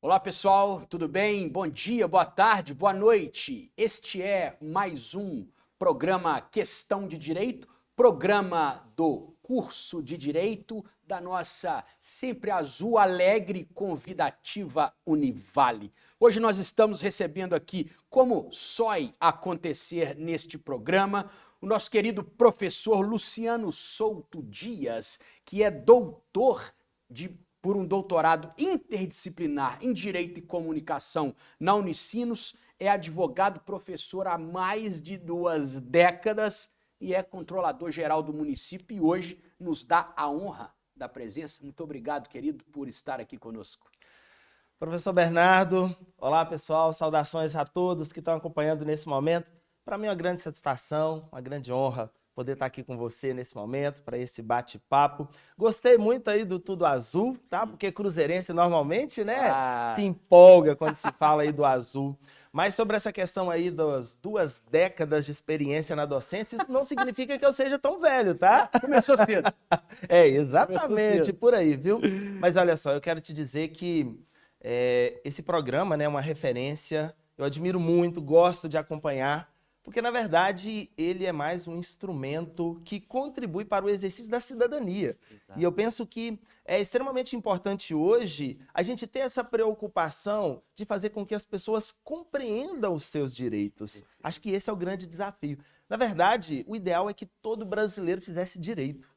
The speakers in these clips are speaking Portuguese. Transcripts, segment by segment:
Olá pessoal, tudo bem? Bom dia, boa tarde, boa noite. Este é mais um programa Questão de Direito, programa do curso de Direito da nossa sempre azul, alegre, convidativa Univale. Hoje nós estamos recebendo aqui, como sói acontecer neste programa, o nosso querido professor Luciano Souto Dias, que é doutor por um doutorado interdisciplinar em Direito e Comunicação na Unicinos, é advogado professor há mais de 2 décadas e é controlador-geral do município e hoje nos dá a honra da presença. Muito obrigado, querido, por estar aqui conosco. Professor Bernardo, olá pessoal, saudações a todos que estão acompanhando nesse momento. Para mim é uma grande satisfação, uma grande honra poder estar aqui com você nesse momento, para esse bate-papo. Gostei muito aí do Tudo Azul, tá? Porque cruzeirense normalmente, né, se empolga quando se fala aí do azul. Mas sobre essa questão aí das 2 décadas de experiência na docência, isso não significa que eu seja tão velho, tá? Começou cedo. É, exatamente, por aí, viu? Mas olha só, eu quero te dizer que esse programa, né, é uma referência, eu admiro muito, gosto de acompanhar, porque, na verdade, ele é mais um instrumento que contribui para o exercício da cidadania. Exato. E eu penso que é extremamente importante hoje a gente ter essa preocupação de fazer com que as pessoas compreendam os seus direitos. Acho que esse é o grande desafio. Na verdade, o ideal é que todo brasileiro fizesse direito.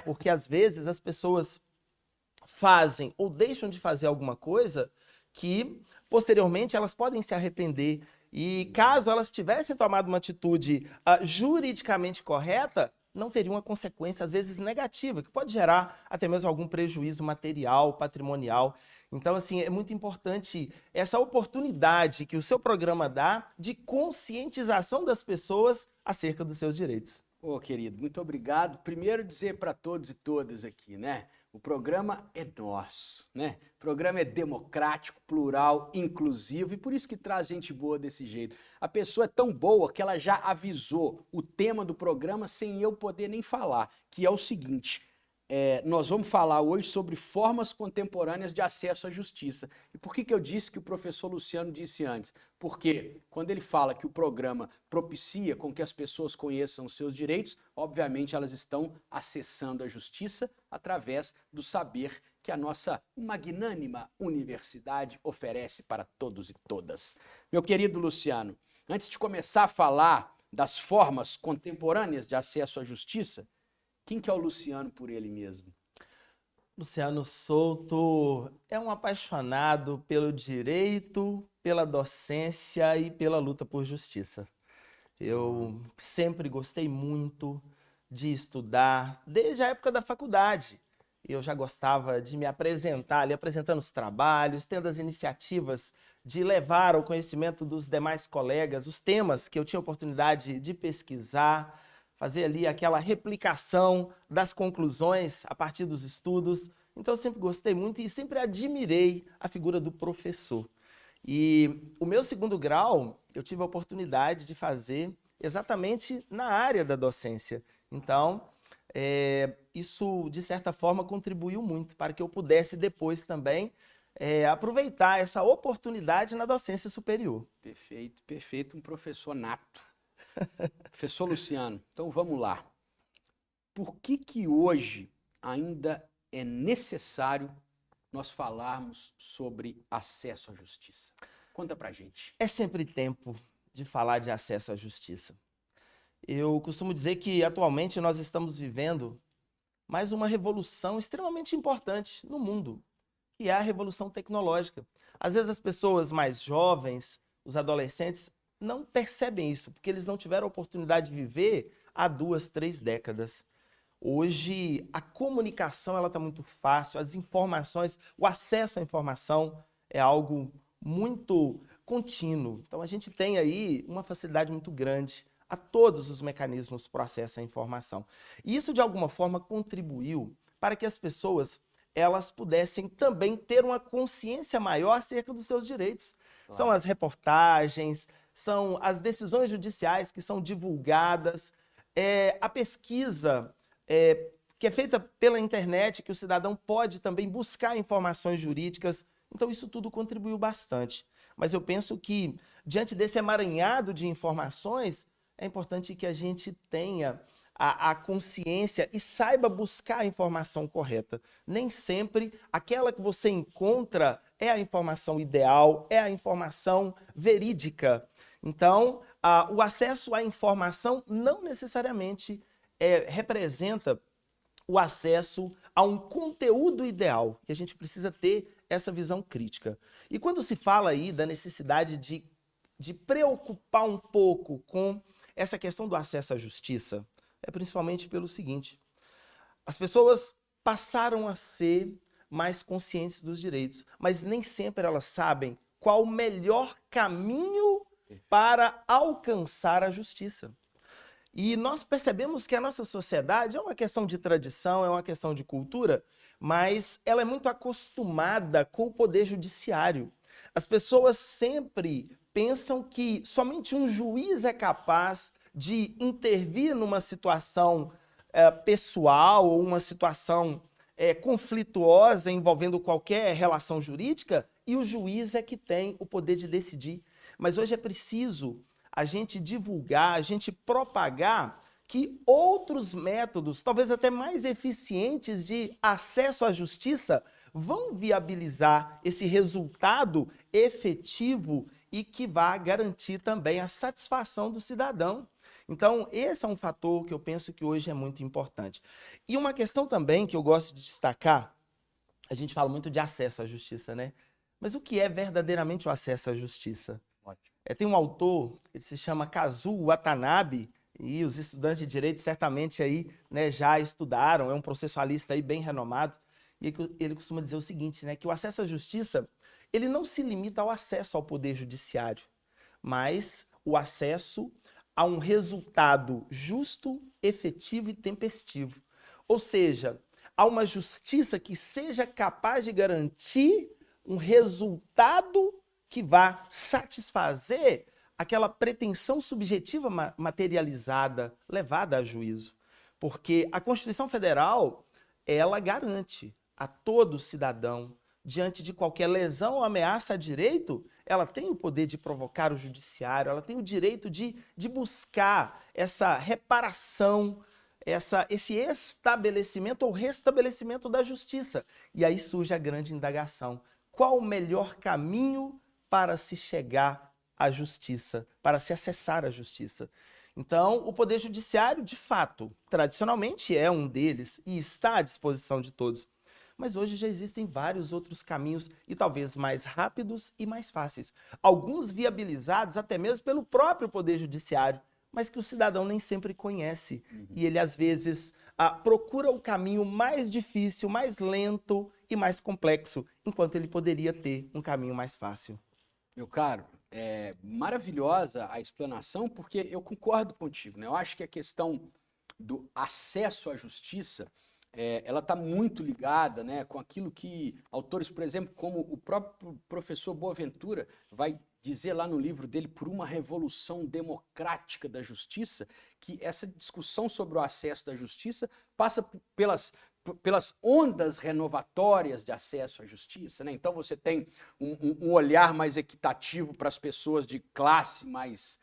Porque, às vezes, as pessoas fazem ou deixam de fazer alguma coisa que, posteriormente, elas podem se arrepender. E caso elas tivessem tomado uma atitude juridicamente correta, não teria uma consequência, às vezes, negativa, que pode gerar até mesmo algum prejuízo material, patrimonial. Então, assim, é muito importante essa oportunidade que o seu programa dá de conscientização das pessoas acerca dos seus direitos. Ô, querido, muito obrigado. Primeiro dizer para todos e todas aqui, né? O programa é nosso, né? O programa é democrático, plural, inclusivo e por isso que traz gente boa desse jeito. A pessoa é tão boa que ela já avisou o tema do programa sem eu poder nem falar, que é o seguinte: nós vamos falar hoje sobre formas contemporâneas de acesso à justiça. E por que eu disse que o professor Luciano disse antes? Porque quando ele fala que o programa propicia com que as pessoas conheçam os seus direitos, obviamente elas estão acessando a justiça através do saber que a nossa magnânima universidade oferece para todos e todas. Meu querido Luciano, antes de começar a falar das formas contemporâneas de acesso à justiça, quem que é o Luciano por ele mesmo? Luciano Souto é um apaixonado pelo direito, pela docência e pela luta por justiça. Eu sempre gostei muito de estudar, desde a época da faculdade. Eu já gostava de me apresentar ali, apresentando os trabalhos, tendo as iniciativas de levar ao conhecimento dos demais colegas os temas que eu tinha oportunidade de pesquisar, fazer ali aquela replicação das conclusões a partir dos estudos. Então eu sempre gostei muito e sempre admirei a figura do professor. E o meu 2º grau, eu tive a oportunidade de fazer exatamente na área da docência. Então, isso, de certa forma, contribuiu muito para que eu pudesse depois também aproveitar essa oportunidade na docência superior. Perfeito, perfeito, um professor nato. Professor Luciano, então vamos lá. Por que hoje ainda é necessário nós falarmos sobre acesso à justiça? Conta pra gente. É sempre tempo de falar de acesso à justiça. Eu costumo dizer que atualmente nós estamos vivendo mais uma revolução extremamente importante no mundo, que é a revolução tecnológica. Às vezes as pessoas mais jovens, os adolescentes, não percebem isso, porque eles não tiveram a oportunidade de viver há 2, 3 décadas. Hoje, a comunicação está muito fácil, as informações, o acesso à informação é algo muito contínuo. Então, a gente tem aí uma facilidade muito grande a todos os mecanismos para o acesso à informação. E isso, de alguma forma, contribuiu para que as pessoas elas pudessem também ter uma consciência maior acerca dos seus direitos. Claro. São as reportagens, são as decisões judiciais que são divulgadas, a pesquisa que é feita pela internet, que o cidadão pode também buscar informações jurídicas. Então isso tudo contribuiu bastante. Mas eu penso que, diante desse emaranhado de informações, é importante que a gente tenha a consciência e saiba buscar a informação correta. Nem sempre aquela que você encontra é a informação ideal, é a informação verídica. Então, o acesso à informação não necessariamente representa o acesso a um conteúdo ideal, que a gente precisa ter essa visão crítica. E quando se fala aí da necessidade de preocupar um pouco com essa questão do acesso à justiça, é principalmente pelo seguinte: as pessoas passaram a ser mais conscientes dos direitos, mas nem sempre elas sabem qual o melhor caminho para alcançar a justiça. E nós percebemos que a nossa sociedade é uma questão de tradição, é uma questão de cultura, mas ela é muito acostumada com o poder judiciário. As pessoas sempre pensam que somente um juiz é capaz de intervir numa situação pessoal ou uma situação conflituosa envolvendo qualquer relação jurídica, e o juiz é que tem o poder de decidir. Mas hoje é preciso a gente divulgar, a gente propagar que outros métodos, talvez até mais eficientes de acesso à justiça, vão viabilizar esse resultado efetivo e que vai garantir também a satisfação do cidadão. Então, esse é um fator que eu penso que hoje é muito importante. E uma questão também que eu gosto de destacar, a gente fala muito de acesso à justiça, né? Mas o que é verdadeiramente o acesso à justiça? Tem um autor, ele se chama Kazuo Watanabe, e os estudantes de direito certamente aí, né, já estudaram, é um processualista aí bem renomado, e ele costuma dizer o seguinte, né, que o acesso à justiça, ele não se limita ao acesso ao poder judiciário, mas o acesso a um resultado justo, efetivo e tempestivo. Ou seja, a uma justiça que seja capaz de garantir um resultado que vá satisfazer aquela pretensão subjetiva materializada, levada a juízo. Porque a Constituição Federal, ela garante a todo cidadão, diante de qualquer lesão ou ameaça a direito, ela tem o poder de provocar o judiciário, ela tem o direito de buscar essa reparação, esse estabelecimento ou restabelecimento da justiça. E aí surge a grande indagação: qual o melhor caminho para se chegar à justiça, para se acessar à justiça? Então, o Poder Judiciário, de fato, tradicionalmente é um deles e está à disposição de todos. Mas hoje já existem vários outros caminhos e talvez mais rápidos e mais fáceis. Alguns viabilizados até mesmo pelo próprio Poder Judiciário, mas que o cidadão nem sempre conhece. E ele, às vezes, procura o caminho mais difícil, mais lento e mais complexo, enquanto ele poderia ter um caminho mais fácil. Meu caro, é maravilhosa a explanação, porque eu concordo contigo, né? Eu acho que a questão do acesso à justiça, ela está muito ligada, né, com aquilo que autores, por exemplo, como o próprio professor Boaventura vai dizer lá no livro dele, Por uma Revolução Democrática da Justiça, que essa discussão sobre o acesso à justiça passa pelas ondas renovatórias de acesso à justiça, né? Então você tem um olhar mais equitativo para as pessoas de classe mais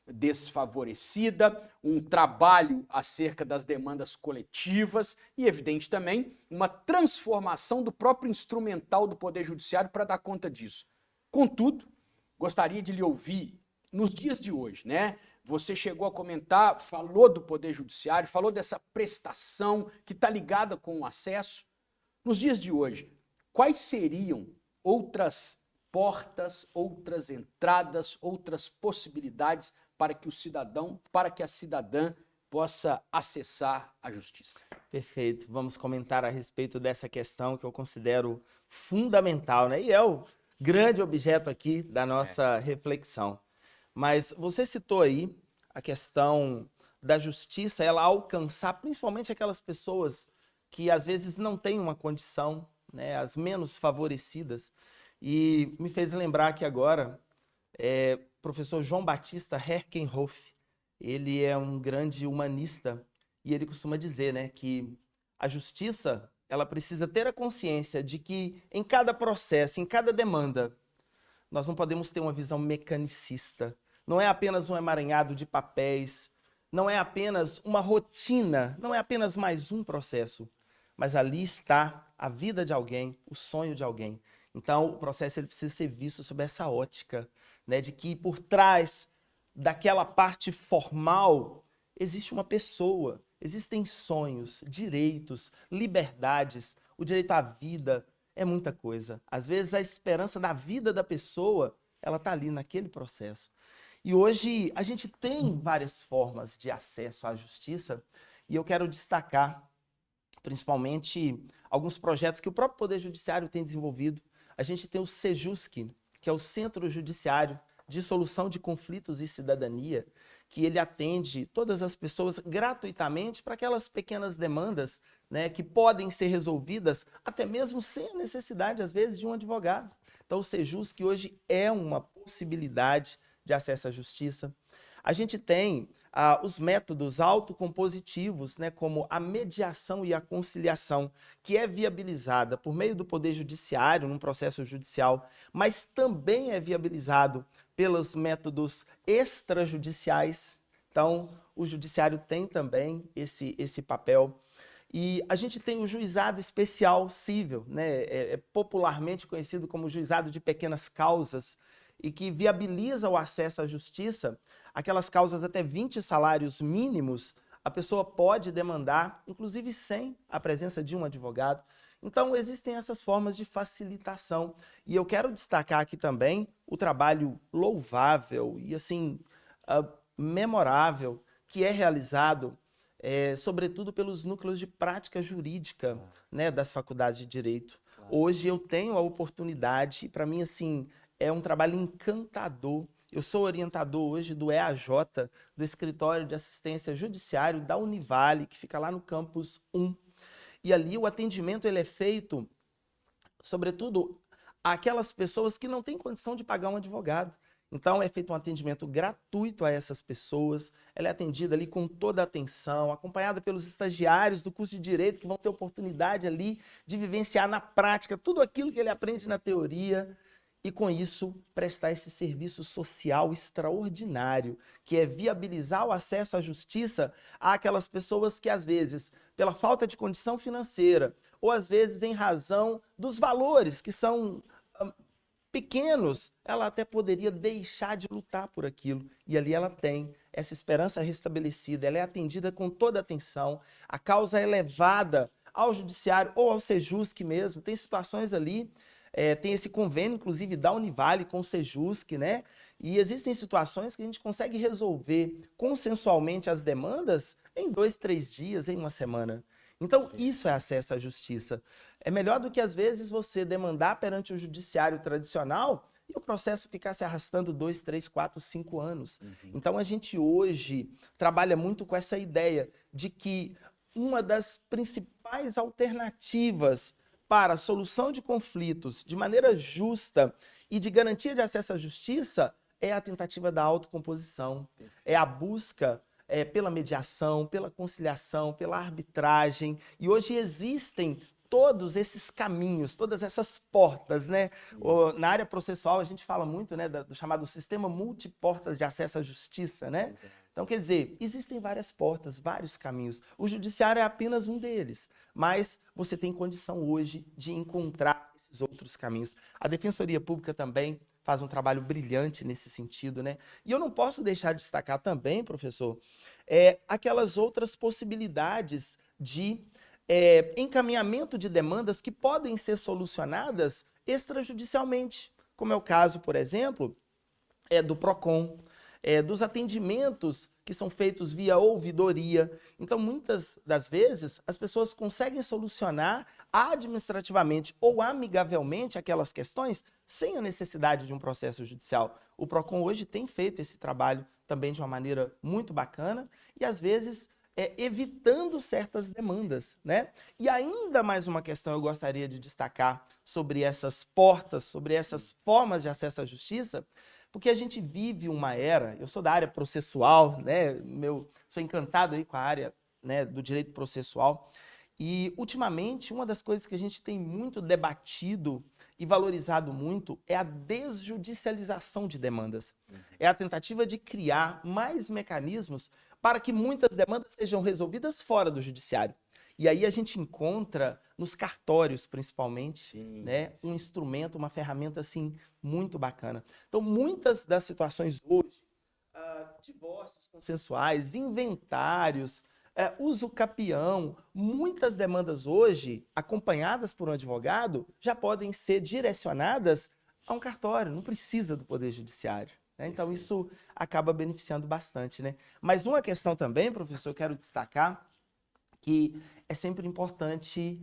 desfavorecida, um trabalho acerca das demandas coletivas e, evidente também, uma transformação do próprio instrumental do Poder Judiciário para dar conta disso. Contudo, gostaria de lhe ouvir nos dias de hoje, né? Você chegou a comentar, falou do Poder Judiciário, falou dessa prestação que está ligada com o acesso. Nos dias de hoje, quais seriam outras portas, outras entradas, outras possibilidades para que o cidadão, para que a cidadã possa acessar a justiça? Perfeito. Vamos comentar a respeito dessa questão que eu considero fundamental, né? E é o grande objeto aqui da nossa reflexão. Mas você citou aí a questão da justiça, ela alcançar principalmente aquelas pessoas que às vezes não têm uma condição, né, as menos favorecidas. E me fez lembrar que agora, professor João Batista Herkenhoff, ele é um grande humanista e ele costuma dizer, né, que a justiça ela precisa ter a consciência de que em cada processo, em cada demanda, nós não podemos ter uma visão mecanicista. Não é apenas um emaranhado de papéis, não é apenas uma rotina, não é apenas mais um processo, mas ali está a vida de alguém, o sonho de alguém. Então, o processo ele precisa ser visto sob essa ótica, né, de que por trás daquela parte formal existe uma pessoa, existem sonhos, direitos, liberdades, o direito à vida, é muita coisa. Às vezes a esperança da vida da pessoa, ela está ali naquele processo. E hoje a gente tem várias formas de acesso à justiça e eu quero destacar principalmente alguns projetos que o próprio Poder Judiciário tem desenvolvido. A gente tem o Sejusc, que é o Centro Judiciário de Solução de Conflitos e Cidadania, que ele atende todas as pessoas gratuitamente para aquelas pequenas demandas, né, que podem ser resolvidas até mesmo sem a necessidade, às vezes, de um advogado. Então, o Sejusc hoje é uma possibilidade de acesso à justiça. A gente tem os métodos autocompositivos, né, como a mediação e a conciliação, que é viabilizada por meio do Poder Judiciário, num processo judicial, mas também é viabilizado pelos métodos extrajudiciais. Então, o Judiciário tem também esse papel. E a gente tem o juizado especial cível, né, popularmente conhecido como juizado de pequenas causas, e que viabiliza o acesso à justiça. Aquelas causas até 20 salários mínimos, a pessoa pode demandar, inclusive sem a presença de um advogado. Então, existem essas formas de facilitação. E eu quero destacar aqui também o trabalho louvável e, assim, memorável que é realizado, sobretudo pelos núcleos de prática jurídica, né, das faculdades de Direito. Hoje eu tenho a oportunidade, e para mim, assim, é um trabalho encantador. Eu sou orientador hoje do EAJ, do Escritório de Assistência Judiciário da Univale, que fica lá no campus 1. E ali o atendimento ele é feito, sobretudo, àquelas pessoas que não têm condição de pagar um advogado. Então é feito um atendimento gratuito a essas pessoas, ela é atendida ali com toda a atenção, acompanhada pelos estagiários do curso de Direito, que vão ter oportunidade ali de vivenciar na prática tudo aquilo que ele aprende na teoria, e com isso prestar esse serviço social extraordinário, que é viabilizar o acesso à justiça àquelas pessoas que às vezes, pela falta de condição financeira, ou às vezes em razão dos valores que são pequenos, ela até poderia deixar de lutar por aquilo. E ali ela tem essa esperança restabelecida, ela é atendida com toda atenção, a causa é levada ao judiciário ou ao Sejusc mesmo. Tem situações ali, tem esse convênio, inclusive, da Univale com o Sejusc, né? E existem situações que a gente consegue resolver consensualmente as demandas em 2, 3 dias, em uma semana. Então, isso é acesso à justiça. É melhor do que, às vezes, você demandar perante o judiciário tradicional e o processo ficar se arrastando 2, 3, 4, 5 anos. Então, a gente hoje trabalha muito com essa ideia de que uma das principais alternativas para a solução de conflitos de maneira justa e de garantia de acesso à justiça é a tentativa da autocomposição, é a busca pela mediação, pela conciliação, pela arbitragem. E hoje existem todos esses caminhos, todas essas portas, né? Na área processual a gente fala muito, né, do chamado sistema multiportas de acesso à justiça, né? Então, quer dizer, existem várias portas, vários caminhos. O judiciário é apenas um deles, mas você tem condição hoje de encontrar esses outros caminhos. A Defensoria Pública também faz um trabalho brilhante nesse sentido, né? E eu não posso deixar de destacar também, professor, aquelas outras possibilidades de encaminhamento de demandas que podem ser solucionadas extrajudicialmente, como é o caso, por exemplo, do PROCON, dos atendimentos que são feitos via ouvidoria. Então, muitas das vezes, as pessoas conseguem solucionar administrativamente ou amigavelmente aquelas questões sem a necessidade de um processo judicial. O PROCON hoje tem feito esse trabalho também de uma maneira muito bacana e, às vezes, evitando certas demandas, né? E ainda mais uma questão eu gostaria de destacar sobre essas portas, sobre essas formas de acesso à justiça, porque a gente vive uma era, eu sou da área processual, né? Sou encantado aí com a área, né, do direito processual, E, ultimamente, uma das coisas que a gente tem muito debatido e valorizado muito é a desjudicialização de demandas. É a tentativa de criar mais mecanismos para que muitas demandas sejam resolvidas fora do judiciário. E aí a gente encontra nos cartórios, principalmente, Sim, né, um instrumento, uma ferramenta assim muito bacana. Então, muitas das situações hoje, divórcios consensuais, inventários, uso capião, muitas demandas hoje, acompanhadas por um advogado, já podem ser direcionadas a um cartório, não precisa do Poder Judiciário. Né? Então, isso acaba beneficiando bastante. Né? Mas uma questão também, professor, eu quero destacar, que é sempre importante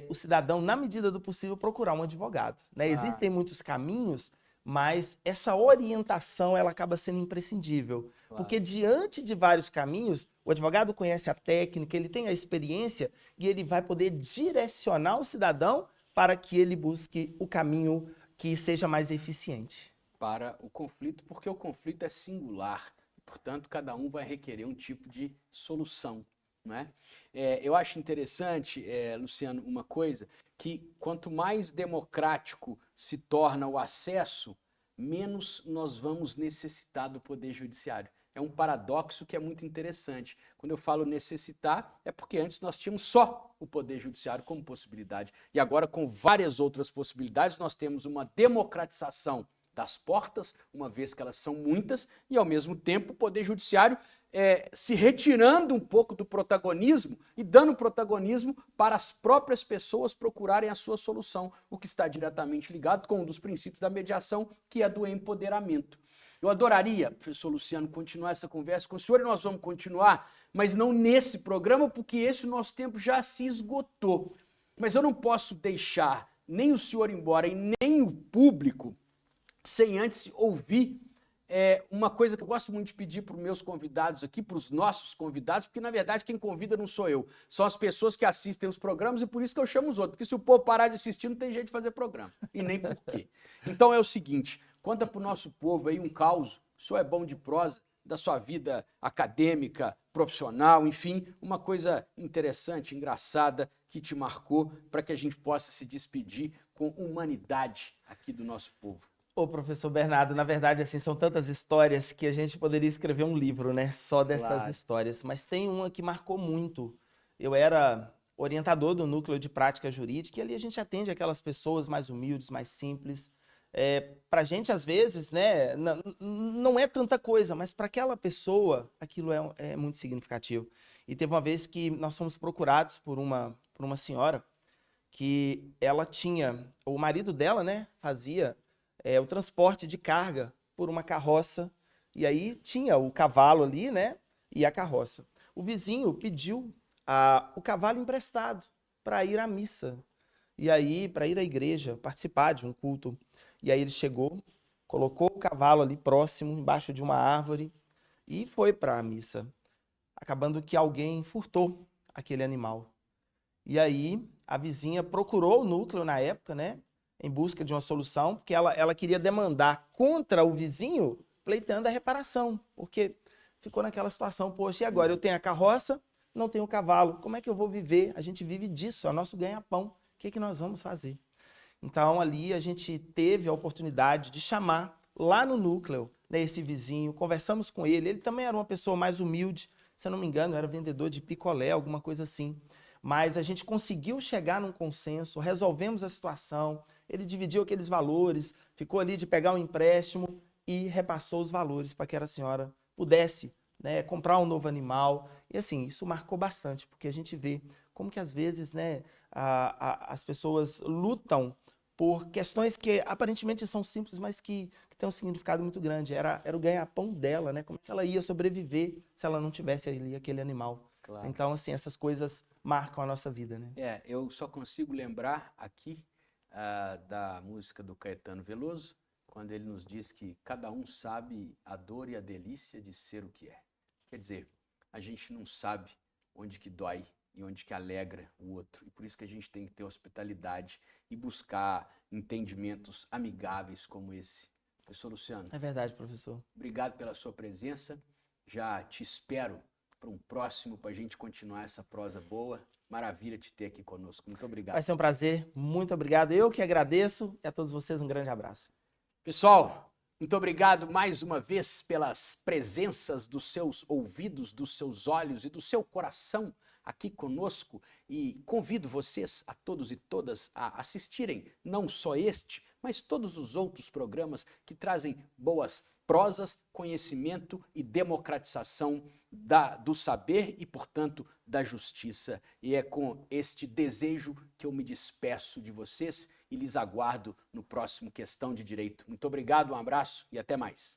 o cidadão, na medida do possível, procurar um advogado. Né? Existem muitos caminhos, mas essa orientação ela acaba sendo imprescindível. Porque diante de vários caminhos, o advogado conhece a técnica, ele tem a experiência e ele vai poder direcionar o cidadão para que ele busque o caminho que seja mais eficiente. Para o conflito, porque o conflito é singular. Portanto, cada um vai requerer um tipo de solução. Né? Eu acho interessante, Luciano, uma coisa, que quanto mais democrático se torna o acesso, menos nós vamos necessitar do Poder Judiciário. É um paradoxo que é muito interessante. Quando eu falo necessitar, é porque antes nós tínhamos só o Poder Judiciário como possibilidade. E agora, com várias outras possibilidades, nós temos uma democratização das portas, uma vez que elas são muitas, e ao mesmo tempo o Poder Judiciário se retirando um pouco do protagonismo e dando protagonismo para as próprias pessoas procurarem a sua solução, o que está diretamente ligado com um dos princípios da mediação, que é do empoderamento. Eu adoraria, professor Luciano, continuar essa conversa com o senhor, e nós vamos continuar, mas não nesse programa, porque esse nosso tempo já se esgotou. Mas eu não posso deixar nem o senhor embora e nem o público sem antes ouvir uma coisa que eu gosto muito de pedir para os meus convidados aqui, para os nossos convidados, porque na verdade quem convida não sou eu, são as pessoas que assistem os programas, e por isso que eu chamo os outros, porque se o povo parar de assistir não tem jeito de fazer programa, e nem por quê. Então é o seguinte, conta para o nosso povo aí um caos, o senhor é bom de prosa, da sua vida acadêmica, profissional, enfim, uma coisa interessante, engraçada, que te marcou, para que a gente possa se despedir com humanidade aqui do nosso povo. Ô, professor Bernardo, na verdade, assim, são tantas histórias que a gente poderia escrever um livro, né? Só dessas histórias. Mas tem uma que marcou muito. Eu era orientador do Núcleo de Prática Jurídica e ali a gente atende aquelas pessoas mais humildes, mais simples. Pra gente, às vezes, né, não é tanta coisa, mas para aquela pessoa, aquilo é muito significativo. E teve uma vez que nós fomos procurados por uma senhora que ela tinha, o marido dela, né, fazia o transporte de carga por uma carroça, e aí tinha o cavalo ali, né, e a carroça. O vizinho pediu o cavalo emprestado para ir à missa, e aí para ir à igreja, participar de um culto. E aí ele chegou, colocou o cavalo ali próximo, embaixo de uma árvore, e foi para a missa, acabando que alguém furtou aquele animal. E aí a vizinha procurou o núcleo na época, né, em busca de uma solução, porque ela queria demandar contra o vizinho, pleiteando a reparação, porque ficou naquela situação, poxa, e agora? Eu tenho a carroça, não tenho o cavalo, como é que eu vou viver? A gente vive disso, é o nosso ganha-pão, o que nós vamos fazer? Então, ali a gente teve a oportunidade de chamar lá no núcleo, né, esse vizinho, conversamos com ele também era uma pessoa mais humilde, se eu não me engano, era vendedor de picolé, alguma coisa assim. Mas a gente conseguiu chegar num consenso, resolvemos a situação, ele dividiu aqueles valores, ficou ali de pegar um empréstimo e repassou os valores para que a senhora pudesse, né, comprar um novo animal. E assim, isso marcou bastante, porque a gente vê como que às vezes, né, as pessoas lutam por questões que aparentemente são simples, mas que têm um significado muito grande. Era o ganha-pão dela, né? Como é que ela ia sobreviver se ela não tivesse ali aquele animal? Claro. Então, assim, essas coisas marcam a nossa vida, né? Eu só consigo lembrar aqui da música do Caetano Veloso, quando ele nos diz que cada um sabe a dor e a delícia de ser o que é. Quer dizer, a gente não sabe onde que dói e onde que alegra o outro. E por isso que a gente tem que ter hospitalidade e buscar entendimentos amigáveis como esse. Professor Luciano. É verdade, professor. Obrigado pela sua presença. Já te espero para um próximo, para a gente continuar essa prosa boa. Maravilha te ter aqui conosco. Muito obrigado. Vai ser um prazer. Muito obrigado. Eu que agradeço e a todos vocês um grande abraço. Pessoal, muito obrigado mais uma vez pelas presenças dos seus ouvidos, dos seus olhos e do seu coração aqui conosco e convido vocês a todos e todas a assistirem não só este, mas todos os outros programas que trazem boas prosas, conhecimento e democratização do saber e, portanto, da justiça. E é com este desejo que eu me despeço de vocês e lhes aguardo no próximo Questão de Direito. Muito obrigado, um abraço e até mais.